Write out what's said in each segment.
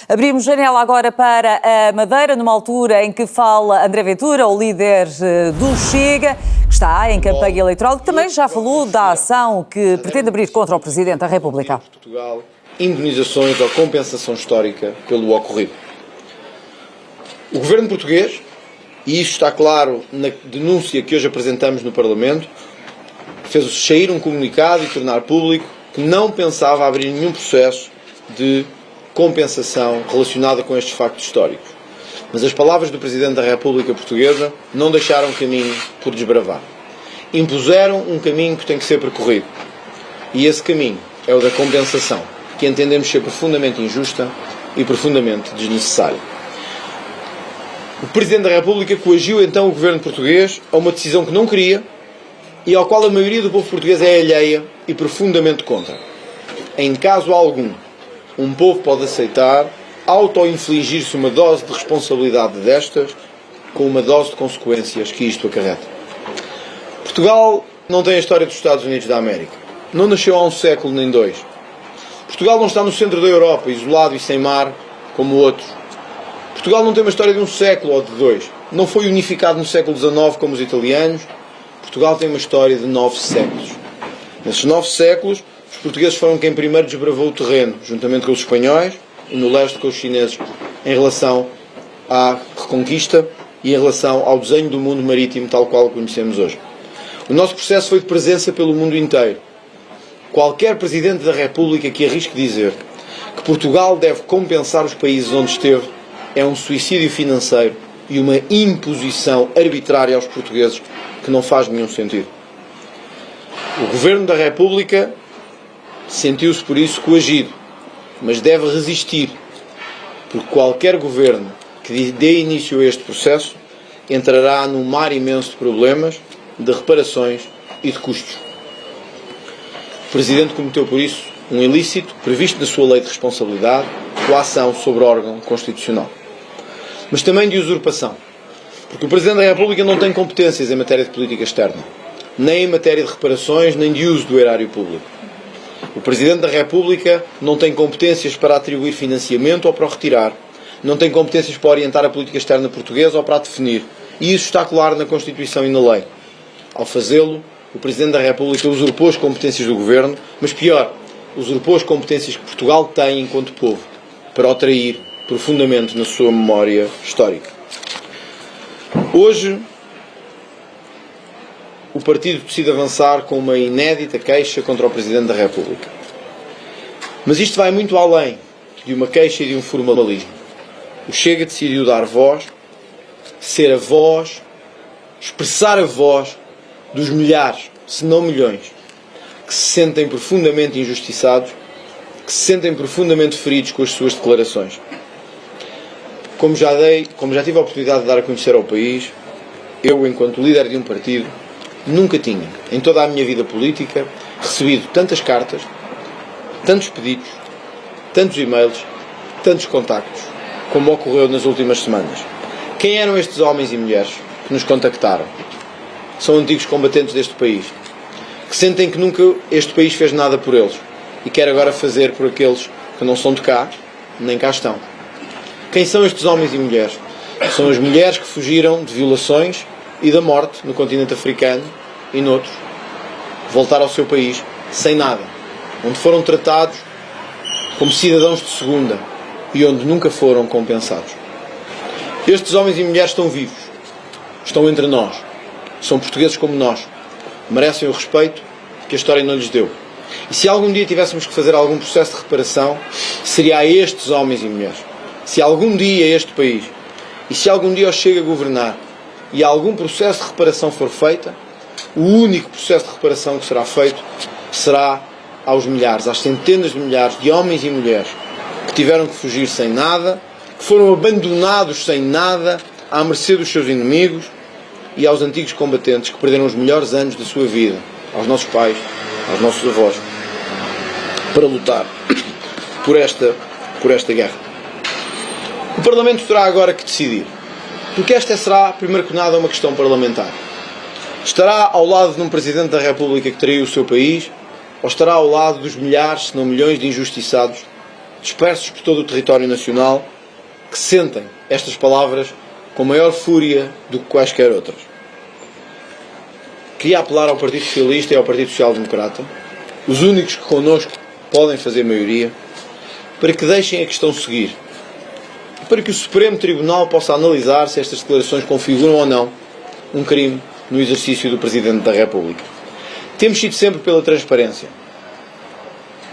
Abrimos janela agora para a Madeira, numa altura em que fala André Ventura, o líder do Chega, que está em campanha eleitoral, que também já falou da ação que pretende abrir contra o Presidente da República. Portugal, indemnizações ou compensação histórica pelo ocorrido. O governo português, e isso está claro na denúncia que hoje apresentamos no Parlamento, fez sair um comunicado e tornar público que não pensava abrir nenhum processo de compensação relacionada com estes factos históricos. Mas as palavras do Presidente da República Portuguesa não deixaram caminho por desbravar. Impuseram um caminho que tem que ser percorrido. E esse caminho é o da compensação, que entendemos ser profundamente injusta e profundamente desnecessária. O Presidente da República coagiu então o governo português a uma decisão que não queria e ao qual a maioria do povo português é alheia e profundamente contra. Em caso algum, um povo pode aceitar auto-infligir-se uma dose de responsabilidade destas com uma dose de consequências que isto acarreta. Portugal não tem a história dos Estados Unidos da América. Não nasceu há um século nem dois. Portugal não está no centro da Europa, isolado e sem mar, como outros. Portugal não tem uma história de um século ou de dois. Não foi unificado no século XIX como os italianos. Portugal tem uma história de 9 séculos. Nesses 9 séculos, os portugueses foram quem primeiro desbravou o terreno, juntamente com os espanhóis e no leste com os chineses, em relação à reconquista e em relação ao desenho do mundo marítimo tal qual o conhecemos hoje. O nosso processo foi de presença pelo mundo inteiro. Qualquer Presidente da República que arrisque dizer que Portugal deve compensar os países onde esteve é um suicídio financeiro e uma imposição arbitrária aos portugueses que não faz nenhum sentido. O Governo da República sentiu-se por isso coagido, mas deve resistir, porque qualquer governo que dê início a este processo entrará num mar imenso de problemas, de reparações e de custos. O Presidente cometeu por isso um ilícito previsto na sua lei de responsabilidade, coação sobre órgão constitucional. Mas também de usurpação, porque o Presidente da República não tem competências em matéria de política externa, nem em matéria de reparações, nem de uso do erário público. O Presidente da República não tem competências para atribuir financiamento ou para o retirar, não tem competências para orientar a política externa portuguesa ou para a definir, e isso está claro na Constituição e na lei. Ao fazê-lo, o Presidente da República usurpou as competências do Governo, mas pior, usurpou as competências que Portugal tem enquanto povo, para o trair profundamente na sua memória histórica. Hoje, o partido decide avançar com uma inédita queixa contra o Presidente da República. Mas isto vai muito além de uma queixa e de um formalismo. O Chega decidiu dar voz, ser a voz, expressar a voz dos milhares, se não milhões, que se sentem profundamente injustiçados, que se sentem profundamente feridos com as suas declarações. Como já tive a oportunidade de dar a conhecer ao país, eu, enquanto líder de um partido, nunca tinha, em toda a minha vida política, recebido tantas cartas, tantos pedidos, tantos e-mails, tantos contactos, como ocorreu nas últimas semanas. Quem eram estes homens e mulheres que nos contactaram? São antigos combatentes deste país, que sentem que nunca este país fez nada por eles e quer agora fazer por aqueles que não são de cá, nem cá estão. Quem são estes homens e mulheres? São as mulheres que fugiram de violações e da morte no continente africano e noutros, voltar ao seu país sem nada, onde foram tratados como cidadãos de segunda e onde nunca foram compensados. Estes homens e mulheres estão vivos, estão entre nós, são portugueses como nós, merecem o respeito que a história não lhes deu. E se algum dia tivéssemos que fazer algum processo de reparação, seria a estes homens e mulheres. Se algum dia este país, e se algum dia o Chega a governar, e algum processo de reparação for feita, o único processo de reparação que será feito será aos milhares, às centenas de milhares de homens e mulheres que tiveram que fugir sem nada, que foram abandonados sem nada, à mercê dos seus inimigos, e aos antigos combatentes que perderam os melhores anos da sua vida, aos nossos pais, aos nossos avós, para lutar por esta guerra. O Parlamento terá agora que decidir, porque esta será, primeiro que nada, uma questão parlamentar. Estará ao lado de um Presidente da República que traiu o seu país, ou estará ao lado dos milhares, se não milhões, de injustiçados dispersos por todo o território nacional, que sentem estas palavras com maior fúria do que quaisquer outras. Queria apelar ao Partido Socialista e ao Partido Social Democrata, os únicos que connosco podem fazer maioria, para que deixem a questão seguir. Para que o Supremo Tribunal possa analisar se estas declarações configuram ou não um crime no exercício do Presidente da República. Temos sido sempre pela transparência,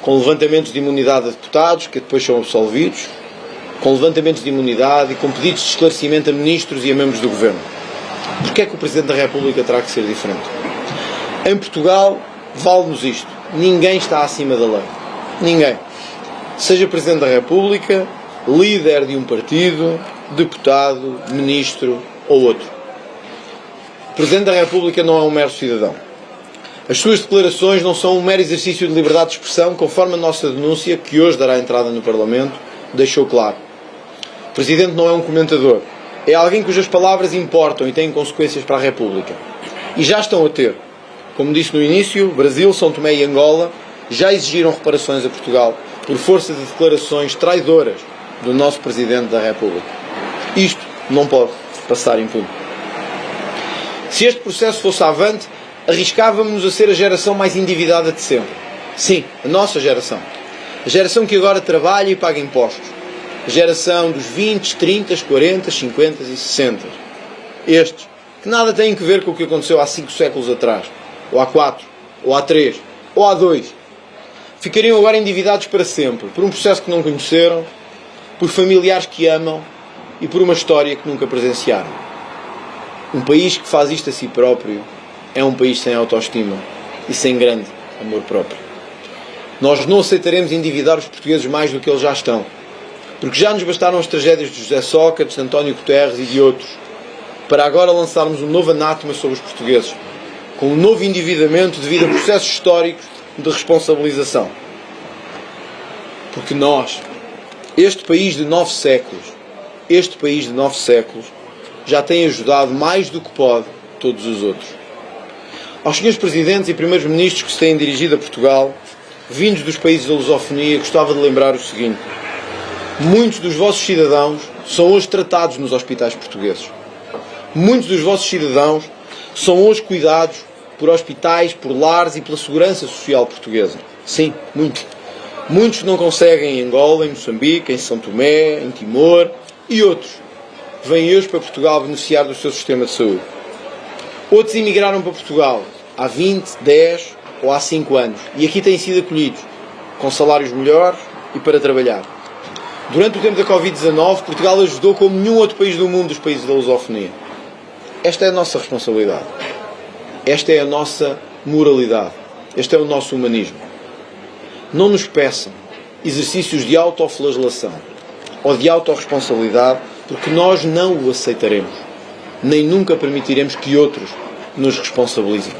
com levantamentos de imunidade a deputados, que depois são absolvidos, com levantamentos de imunidade e com pedidos de esclarecimento a ministros e a membros do Governo. Porquê é que o Presidente da República terá que ser diferente? Em Portugal, vale-nos isto. Ninguém está acima da lei. Ninguém. Seja Presidente da República, líder de um partido, deputado, ministro ou outro. O Presidente da República não é um mero cidadão. As suas declarações não são um mero exercício de liberdade de expressão, conforme a nossa denúncia, que hoje dará entrada no Parlamento, deixou claro. O Presidente não é um comentador. É alguém cujas palavras importam e têm consequências para a República. E já estão a ter. Como disse no início, Brasil, São Tomé e Angola já exigiram reparações a Portugal por força de declarações traidoras do nosso Presidente da República. Isto não pode passar impune. Se este processo fosse avante, arriscávamos-nos a ser a geração mais endividada de sempre. Sim, a nossa geração. A geração que agora trabalha e paga impostos. A geração dos 20, 30, 40, 50 e 60. Estes, que nada têm que ver com o que aconteceu há 5 séculos atrás, ou há 4, ou há 3, ou há 2. Ficariam agora endividados para sempre, por um processo que não conheceram, por familiares que amam e por uma história que nunca presenciaram. Um país que faz isto a si próprio é um país sem autoestima e sem grande amor próprio. Nós não aceitaremos endividar os portugueses mais do que eles já estão, porque já nos bastaram as tragédias de José Sócrates, de António Guterres e de outros, para agora lançarmos um novo anátema sobre os portugueses, com um novo endividamento devido a processos históricos de responsabilização. Porque nós, este país de 9 séculos, já tem ajudado mais do que pode todos os outros. Aos senhores presidentes e primeiros ministros que se têm dirigido a Portugal, vindos dos países da lusofonia, gostava de lembrar o seguinte: muitos dos vossos cidadãos são hoje tratados nos hospitais portugueses. Muitos dos vossos cidadãos são hoje cuidados por hospitais, por lares e pela segurança social portuguesa. Sim, muitos. Muitos não conseguem em Angola, em Moçambique, em São Tomé, em Timor e outros vêm hoje para Portugal beneficiar do seu sistema de saúde. Outros emigraram para Portugal há 20, 10 ou há 5 anos e aqui têm sido acolhidos com salários melhores e para trabalhar. Durante o tempo da Covid-19, Portugal ajudou como nenhum outro país do mundo dos países da lusofonia. Esta é a nossa responsabilidade. Esta é a nossa moralidade. Este é o nosso humanismo. Não nos peçam exercícios de autoflagelação ou de autorresponsabilidade, porque nós não o aceitaremos, nem nunca permitiremos que outros nos responsabilizem.